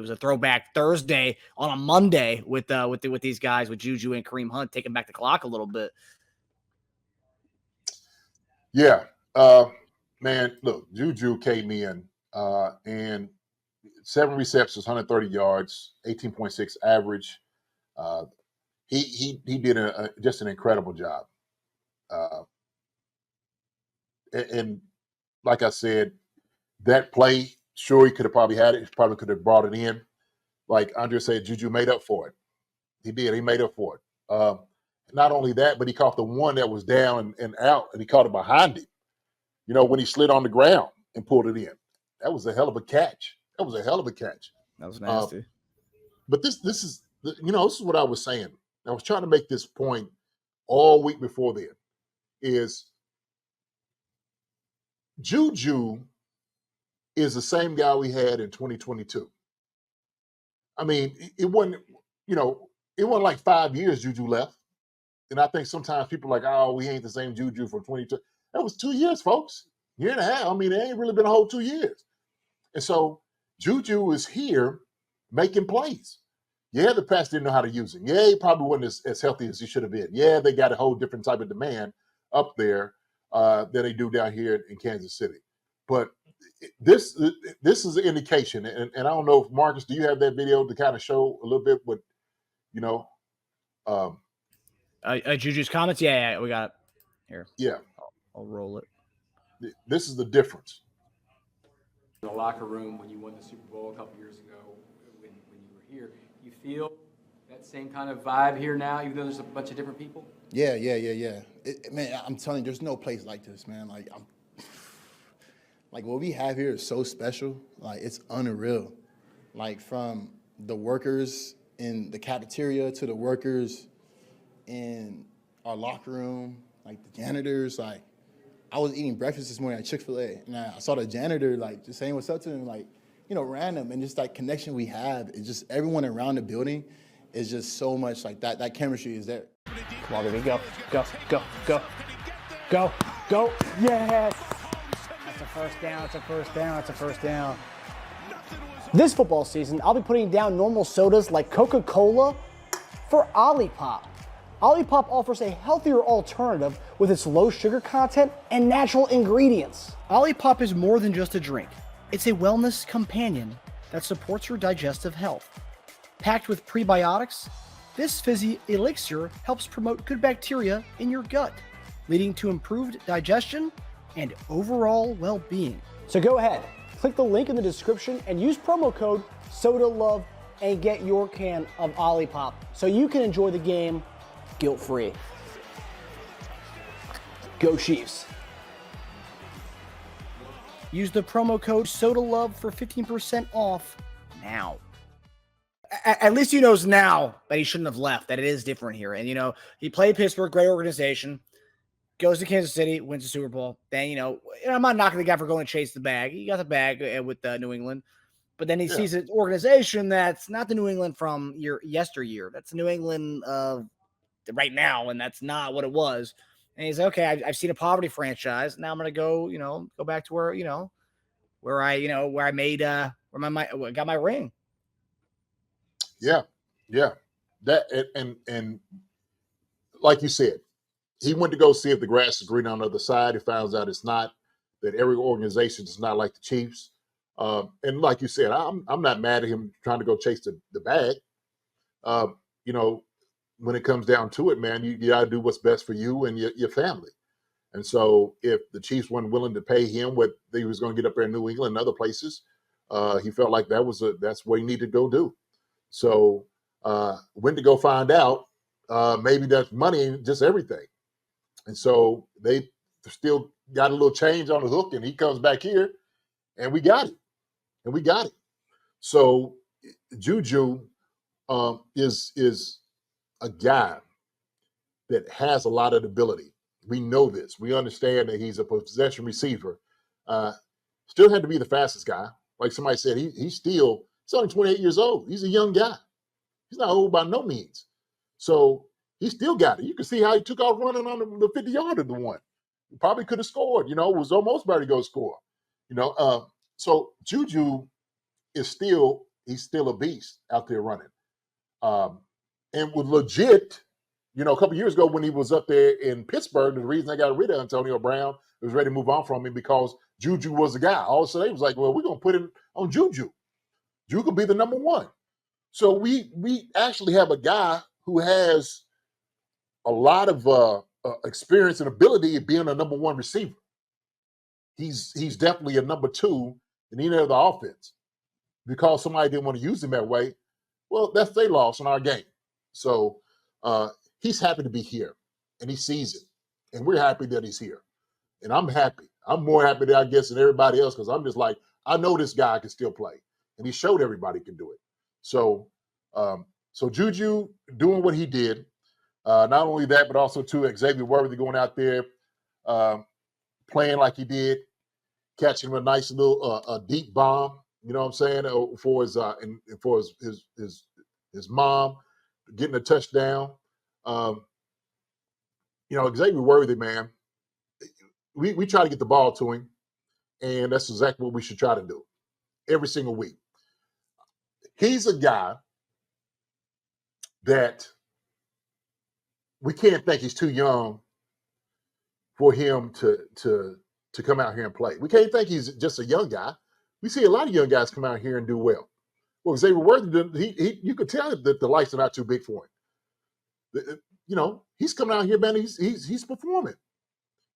was a throwback Thursday on a Monday with these guys, with JuJu and Kareem Hunt taking back the clock a little bit. Yeah. Man, look, JuJu came in and 7 receptions, 130 yards, 18.6 average. He did just an incredible job. And like I said, that play, sure, he could have probably had it. He probably could have brought it in. Like Andre said, JuJu made up for it. He did. He made up for it. Not only that, but he caught the one that was down and out, and he caught it behind him. You know, when he slid on the ground and pulled it in. That was a hell of a catch. That was nasty. But this is, this is what I was saying. I was trying to make this point all week before then, is JuJu is the same guy we had in 2022. I mean, it wasn't like 5 years JuJu left. And I think sometimes people are like, oh, we ain't the same JuJu from 22. That was 2 years, folks. Year and a half. I mean, it ain't really been a whole 2 years. And so JuJu is here making plays. Yeah, the Pats didn't know how to use him. Yeah, he probably wasn't as healthy as he should have been. Yeah, they got a whole different type of demand up there than they do down here in Kansas City. But this is an indication, and I don't know if Marcus, do you have that video to kind of show a little bit what, JuJu's comments? Yeah, we got it. Here. Yeah. I'll roll it. This is the difference. In the locker room when you won the Super Bowl a couple years ago, when you were here, you feel that same kind of vibe here now, even though there's a bunch of different people? Yeah. Man, I'm telling you, there's no place like this, man. Like what we have here is so special. Like, it's unreal. Like, from the workers in the cafeteria to the workers in our locker room, like the janitors. Like, I was eating breakfast this morning at Chick-fil-A, and I saw the janitor, like, just saying what's up to him, like, random. And just, like, connection we have, it's just everyone around the building is just so much, like, that chemistry is there. Come on, baby, go. Yes! That's a first down. This football season, I'll be putting down normal sodas like Coca-Cola for Olipop. Olipop offers a healthier alternative with its low sugar content and natural ingredients. Olipop is more than just a drink. It's a wellness companion that supports your digestive health. Packed with prebiotics, this fizzy elixir helps promote good bacteria in your gut, leading to improved digestion and overall well-being. So go ahead, click the link in the description and use promo code SODALOVE and get your can of Olipop so you can enjoy the game guilt-free. Go Chiefs. Use the promo code SODALOVE for 15% off now. At least he knows now that he shouldn't have left, that it is different here. And, he played Pittsburgh, great organization, goes to Kansas City, wins the Super Bowl. Then, I'm not knocking the guy for going to chase the bag. He got the bag with New England. But then he sees an organization that's not the New England from yesteryear. That's the New England of right now, and that's not what it was. And he's like, okay, I've seen a poverty franchise. Now I'm gonna go back to where I got my ring. Yeah. That and like you said, he went to go see if the grass is green on the other side. He finds out it's not. That every organization is not like the Chiefs. And like you said, I'm not mad at him trying to go chase the bag. When it comes down to it, man, you got to do what's best for you and your family. And so if the Chiefs weren't willing to pay him what he was going to get up there in New England and other places, he felt like that's what he needed to go do. So went to go find out, maybe that money ain't just everything. And so they still got a little change on the hook, and he comes back here, and we got it. So JuJu is a guy that has a lot of ability. We know this. We understand that he's a possession receiver. Still had to be the fastest guy. Like somebody said, he's only 28 years old. He's a young guy. He's not old by no means. So he still got it. You can see how he took off running on the 50-yarder, the one. He probably could have scored, was almost about to go score. So JuJu is still he's still a beast out there running. And was legit, a couple years ago when he was up there in Pittsburgh, the reason they got rid of Antonio Brown was ready to move on from him because JuJu was the guy. All of a sudden, they was like, well, we're going to put him on JuJu. JuJu could be the number one. So we actually have a guy who has a lot of experience and ability of being a number one receiver. He's definitely a number two in any of the offense. Because somebody didn't want to use him that way, well, that's their loss in our game. So he's happy to be here, and he sees it. And we're happy that he's here. And I'm happy. I'm more happy, than I guess, than everybody else because I'm just like, I know this guy can still play. And he showed everybody can do it. So JuJu doing what he did, not only that, but also, too, Xavier Worthy going out there playing like he did, catching him a nice little a deep bomb, you know what I'm saying, for his and for his mom getting a touchdown. Xavier Worthy, man, we try to get the ball to him, and that's exactly what we should try to do every single week. He's a guy that we can't think he's too young for him to come out here and play. We can't think he's just a young guy. We see a lot of young guys come out here and do well. Well, Xavier Worthy, you could tell that the lights are not too big for him. He's coming out here, man. He's performing,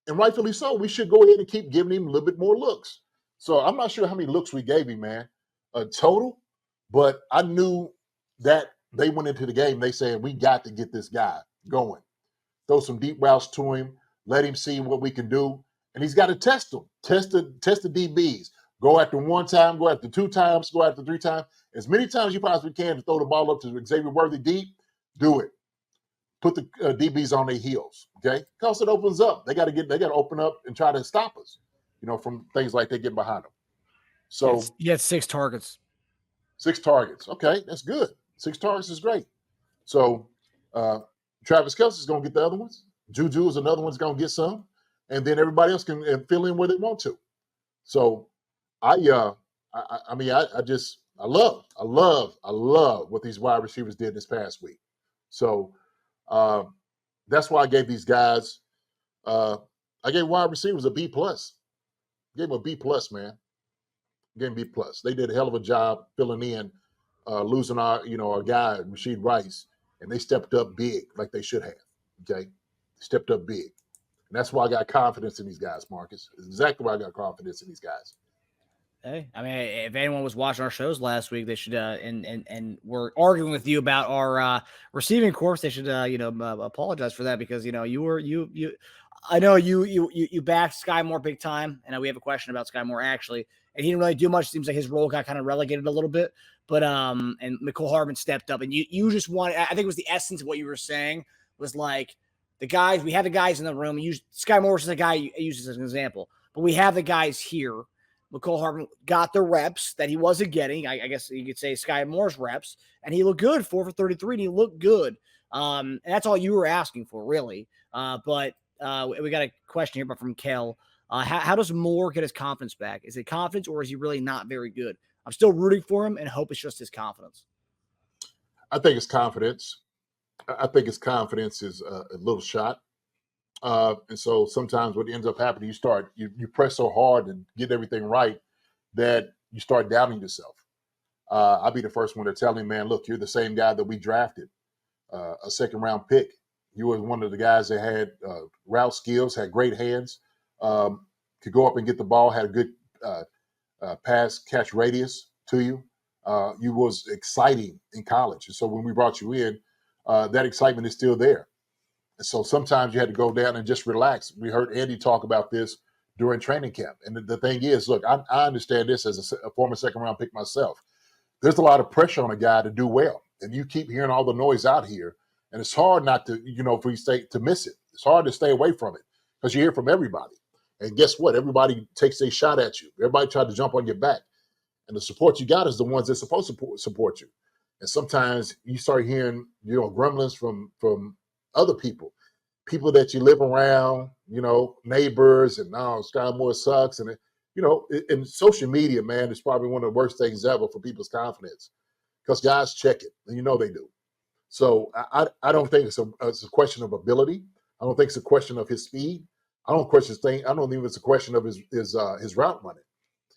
and rightfully so. We should go ahead and keep giving him a little bit more looks. So I'm not sure how many looks we gave him, man, total. But I knew that they went into the game. They said we got to get this guy going. Throw some deep routes to him. Let him see what we can do, and he's got to test them. Test the DBs. Go after one time. Go after two times. Go after three times. As many times as you possibly can to throw the ball up to Xavier Worthy deep. Do it. Put the DBs on their heels, okay? Because it opens up. They got to open up and try to stop us, from things like they get behind them. So you had 6 targets. 6 targets. Okay, that's good. 6 targets is great. So Travis Kelce's going to get the other ones. JuJu is another one's going to get some, and then everybody else can fill in where they want to. So I love what these wide receivers did this past week. So that's why I gave these guys. I gave wide receivers a B+. Gave them a B+, man. Gave them B+. They did a hell of a job filling in, losing our guy Rashee Rice, and they stepped up big like they should have. Okay, stepped up big, and that's why I got confidence in these guys, Marcus. It's exactly why I got confidence in these guys. Hey, I mean, if anyone was watching our shows last week, they should and we're arguing with you about our receiving corps. They should apologize for that because I know you backed Sky Moore big time, and we have a question about Sky Moore actually, and he didn't really do much. It seems like his role got kind of relegated a little bit, but and Mecole Hardman stepped up, and you just wanted. I think it was the essence of what you were saying was like the guys. We have the guys in the room. Sky Moore is a guy you use as an example, but we have the guys here. Mecole Hardman got the reps that he wasn't getting. I guess you could say Sky Moore's reps, and he looked good, 4 for 33, and he looked good. And that's all you were asking for, really. But we got a question here from Kel. How does Moore get his confidence back? Is it confidence, or is he really not very good? I'm still rooting for him and hope it's just his confidence. I think it's confidence. I think his confidence is a little shot. And so sometimes what ends up happening, you press so hard and get everything right that you start doubting yourself. I'll be the first one to tell him, man, look, you're the same guy that we drafted, a second-round pick. You were one of the guys that had route skills, had great hands, could go up and get the ball, had a good pass catch radius to you. You was exciting in college. And so when we brought you in, that excitement is still there. And so sometimes you had to go down and just relax. We heard Andy talk about this during training camp. And the thing is, look, I understand this as a former second-round pick myself. There's a lot of pressure on a guy to do well. And you keep hearing all the noise out here. And it's hard not to, for you to miss it. It's hard to stay away from it because you hear from everybody. And guess what? Everybody takes a shot at you. Everybody tried to jump on your back. And the support you got is the ones that's supposed to support you. And sometimes you start hearing, grumblings from other people that you live around, neighbors, and Sky Moore sucks. And in social media, man, it's probably one of the worst things ever for people's confidence because guys check it, and they do. So I don't think it's a question of ability. I don't think it's a question of his speed. I don't think it's a question of his route running.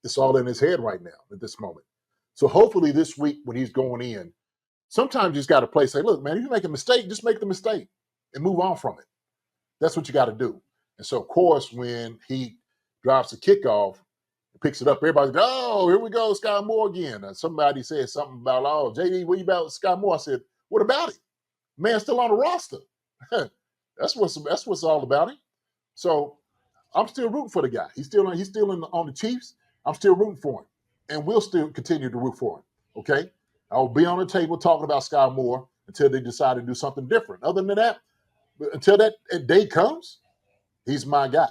It's all in his head right now at this moment. So hopefully this week when he's going in, sometimes you just got to play. Say, look, man, if you make a mistake, just make the mistake and move on from it. That's what you got to do. And so, of course, when he drops the kickoff, picks it up, everybody's like, oh, here we go, Sky Moore again. And somebody said something about, oh, JD, what you about Sky Moore? I said, what about it? Man's still on the roster. That's what's all about him. So I'm still rooting for the guy. He's still on the Chiefs. I'm still rooting for him, and we'll still continue to root for him. Okay, I'll be on the table talking about Sky Moore until they decide to do something different. Other than that, until that day comes, he's my guy,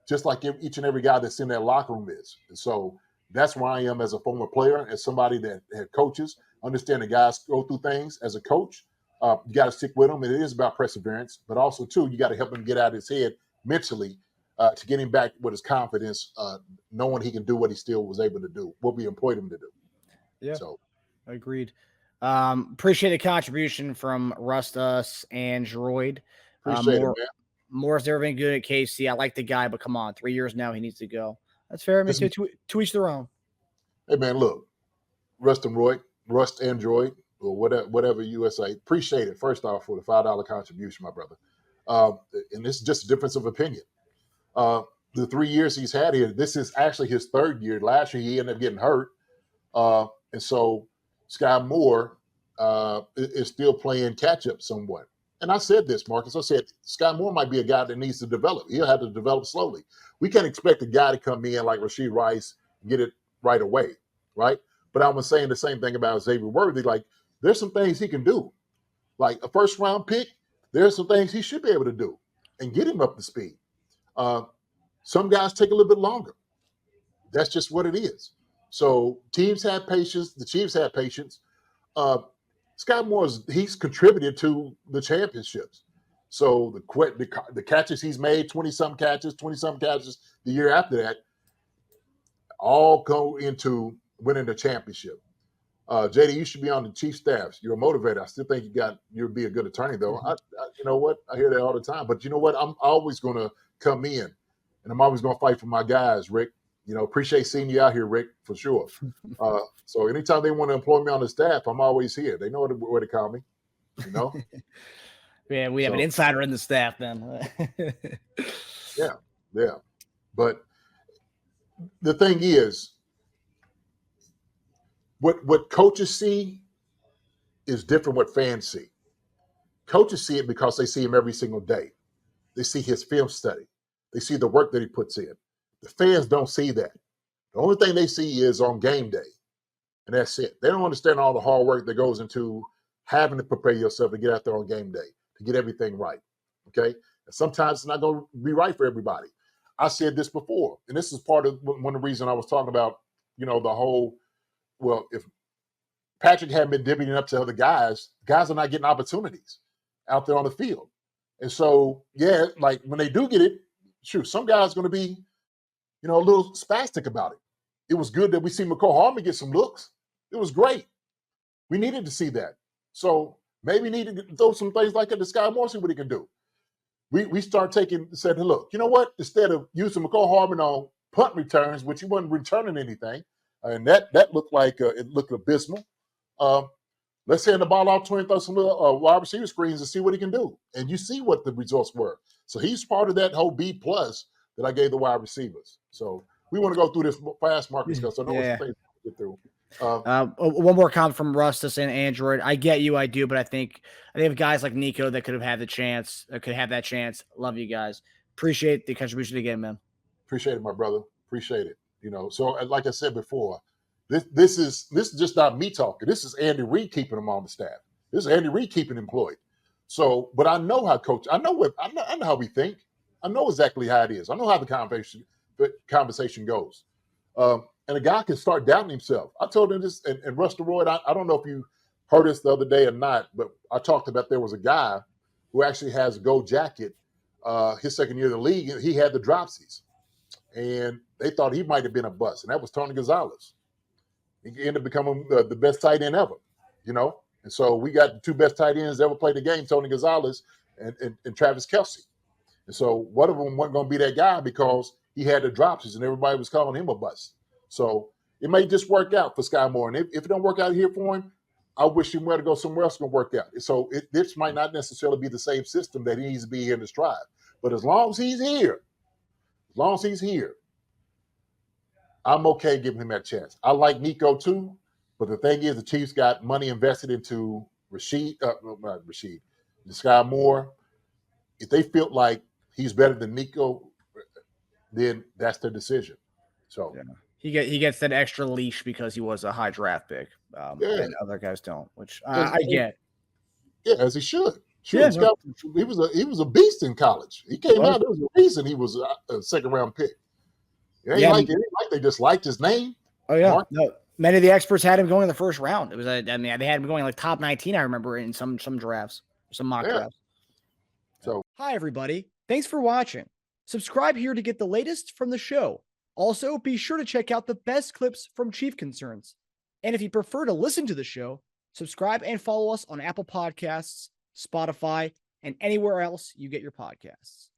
just like each and every guy that's in that locker room is. And so that's where I am as a former player, as somebody that had coaches, understand the guys go through things as a coach. You got to stick with him. It is about perseverance, but also, too, you got to help him get out of his head mentally to get him back with his confidence, knowing he can do what he still was able to do, what we employed him to do. Yeah, so agreed. Appreciate the contribution from Rustus and Droid. Appreciate it, man. Moore's never been good at KC. I like the guy, but come on, 3 years now, he needs to go. That's fair. I mean, to each their own. Hey, man, look, Rust and Droid, or whatever USA. Appreciate it, first off, for the $5 contribution, my brother. And this is just a difference of opinion. The 3 years he's had here, this is actually his third year. Last year, he ended up getting hurt. And so Sky Moore is still playing catch-up somewhat. And I said this, Marcus. I said, Sky Moore might be a guy that needs to develop. He'll have to develop slowly. We can't expect a guy to come in like Rashee Rice and get it right away, right? But I was saying the same thing about Xavier Worthy. Like, there's some things he can do. Like a first-round pick, there's some things he should be able to do and get him up to speed. Some guys take a little bit longer. That's just what it is. So teams have patience. The Chiefs have patience. Sky Moore, he's contributed to the championships. So the catches he's made, 20-some catches the year after that, all go into winning the championship. JD, you should be on the Chief staffs. You're a motivator. I still think you'll be a good attorney, though. You know what? I hear that all the time. But you know what? I'm always going to come in, and I'm always going to fight for my guys, Rick. Appreciate seeing you out here, Rick, for sure. So anytime they want to employ me on the staff, I'm always here. They know where to call me, Yeah, we have an insider in the staff then. Yeah. But the thing is, what coaches see is different what fans see. Coaches see it because they see him every single day. They see his film study. They see the work that he puts in. The fans don't see that. The only thing they see is on game day, and that's it. They don't understand all the hard work that goes into having to prepare yourself to get out there on game day, to get everything right, okay? And sometimes it's not going to be right for everybody. I said this before, and this is part of one of the reasons I was talking about, the whole, well, if Patrick hadn't been divvying up to other guys are not getting opportunities out there on the field. And so, yeah, like when they do get it, shoot, some guys are going to be, a little spastic about it. It was good that we see McCall Hardman get some looks. It was great. We needed to see that. So maybe need to throw some things like that to Sky Moore, see what he can do. We said, hey, look, you know what? Instead of using McCall Hardman on punt returns, which he wasn't returning anything, and that looked like it looked abysmal. Let's hand the ball off to him, throw some little wide receiver screens and see what he can do. And you see what the results were. So he's part of that whole B+ that I gave the wide receivers. So we want to go through this fast, Marcus, because I know it's things to get through. One more comment from Rustus and Android. I get you, I do, but I think guys like Nico that could have had the chance, could have that chance. Love you guys. Appreciate the contribution again, man. Appreciate it, my brother. Appreciate it. So like I said before, this is just not me talking. This is Andy Reid keeping him on the staff. This is Andy Reid keeping him employed. So, but I know how I know how we think. I know exactly how it is. I know how the conversation goes. And a guy can start doubting himself. I told him this, and Russ Royd, I don't know if you heard this the other day or not, but I talked about there was a guy who actually has a gold jacket his second year in the league, and he had the dropsies. and they thought he might have been a bust, and that was Tony Gonzalez. He ended up becoming the best tight end ever, you know. And so we got the two best tight ends that ever played the game, Tony Gonzalez and Travis Kelce. And so one of them wasn't going to be that guy because he had the dropsies and everybody was calling him a bust. So it may just work out for Sky Moore. And if it don't work out here for him, I wish him well to go somewhere else going to work out. So this might not necessarily be the same system that he needs to be here in the Strive. But as long as he's here, I'm okay giving him that chance. I like Nico too, but the thing is the Chiefs got money invested into Sky Moore. If they feel like he's better than Nico, then that's their decision. So yeah. He gets that extra leash because he was a high draft pick, and other guys don't, which I get. Yeah, as he should. Yeah, he was a beast in college. He came out. There was a reason he was a second round pick. It ain't like they just liked his name. Oh yeah, no. Many of the experts had him going in the first round. It was, they had him going like top 19. I remember in some drafts, some mock drafts. So, hi everybody, thanks for watching. Subscribe here to get the latest from the show. Also, be sure to check out the best clips from Chief Concerns. And if you prefer to listen to the show, subscribe and follow us on Apple Podcasts, Spotify, and anywhere else you get your podcasts.